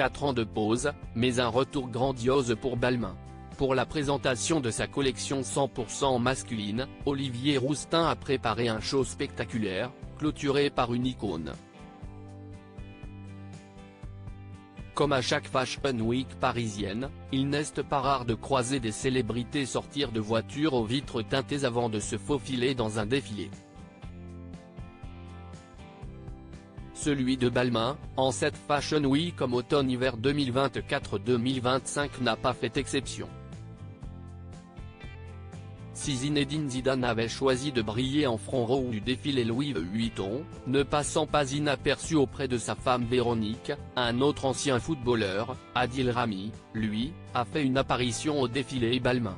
4 ans de pause, mais un retour grandiose pour Balmain. Pour la présentation de sa collection 100% masculine, Olivier Rousteing a préparé un show spectaculaire, clôturé par une icône. Comme à chaque Fashion Week parisienne, il n'est pas rare de croiser des célébrités sortir de voitures aux vitres teintées avant de se faufiler dans un défilé. Celui de Balmain, en cette Fashion Week comme automne-hiver 2024-2025 n'a pas fait exception. Si Zinedine Zidane avait choisi de briller en front row du défilé Louis Vuitton, ne passant pas inaperçu auprès de sa femme Véronique, un autre ancien footballeur, Adil Rami, lui, a fait une apparition au défilé Balmain.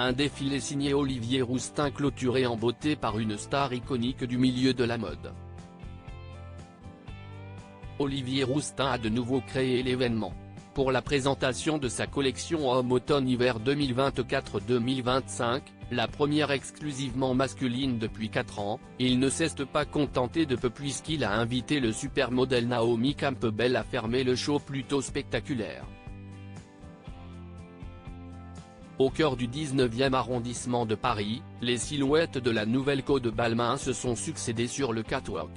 Un défilé signé Olivier Rousteing clôturé en beauté par une star iconique du milieu de la mode. Olivier Rousteing a de nouveau créé l'événement. Pour la présentation de sa collection Homme-Automne-Hiver 2024-2025, la première exclusivement masculine depuis 4 ans, il ne s'est pas contenté de peu puisqu'il a invité le supermodèle Naomi Campbell à fermer le show plutôt spectaculaire. Au cœur du 19e arrondissement de Paris, les silhouettes de la nouvelle co de Balmain se sont succédé sur le catwalk.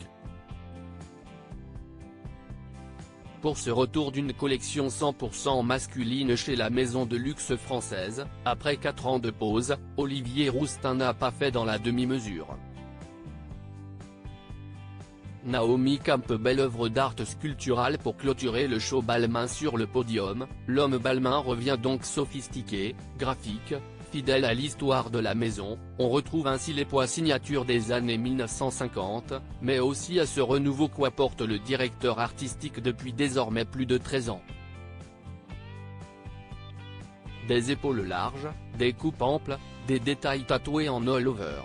Pour ce retour d'une collection 100% masculine chez la maison de luxe française, après 4 ans de pause, Olivier Rousteing n'a pas fait dans la demi-mesure. Naomi Campbell, œuvre d'art sculpturale pour clôturer le show Balmain sur le podium, l'homme Balmain revient donc sophistiqué, graphique, fidèle à l'histoire de la maison. On retrouve ainsi les poids signatures des années 1950, mais aussi à ce renouveau qu'apporte le directeur artistique depuis désormais plus de 13 ans. Des épaules larges, des coupes amples, des détails tatoués en all-over.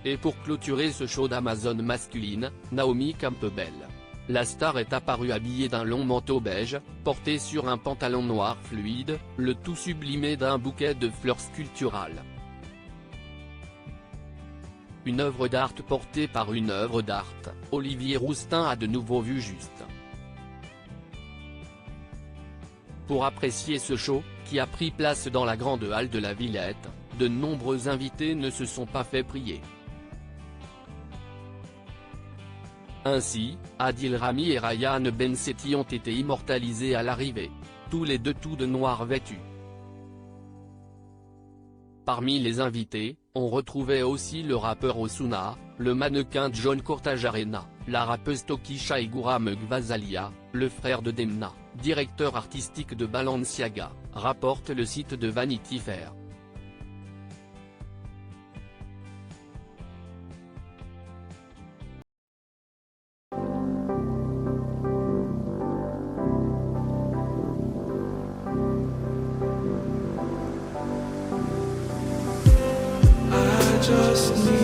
Et pour clôturer ce show d'Amazon masculine, Naomi Campbell. La star est apparue habillée d'un long manteau beige, porté sur un pantalon noir fluide, le tout sublimé d'un bouquet de fleurs sculpturales. Une œuvre d'art portée par une œuvre d'art, Olivier Rousteing a de nouveau vu juste. Pour apprécier ce show, qui a pris place dans la grande halle de la Villette, de nombreux invités ne se sont pas fait prier. Ainsi, Adil Rami et Ryan Bensetti ont été immortalisés à l'arrivée. Tous les deux tout de noir vêtus. Parmi les invités, on retrouvait aussi le rappeur Ozuna, le mannequin John Cortajarena, la rappeuse Tokischa et Gouram Gvasalia, le frère de Demna, directeur artistique de Balenciaga, rapporte le site de Vanity Fair. Just need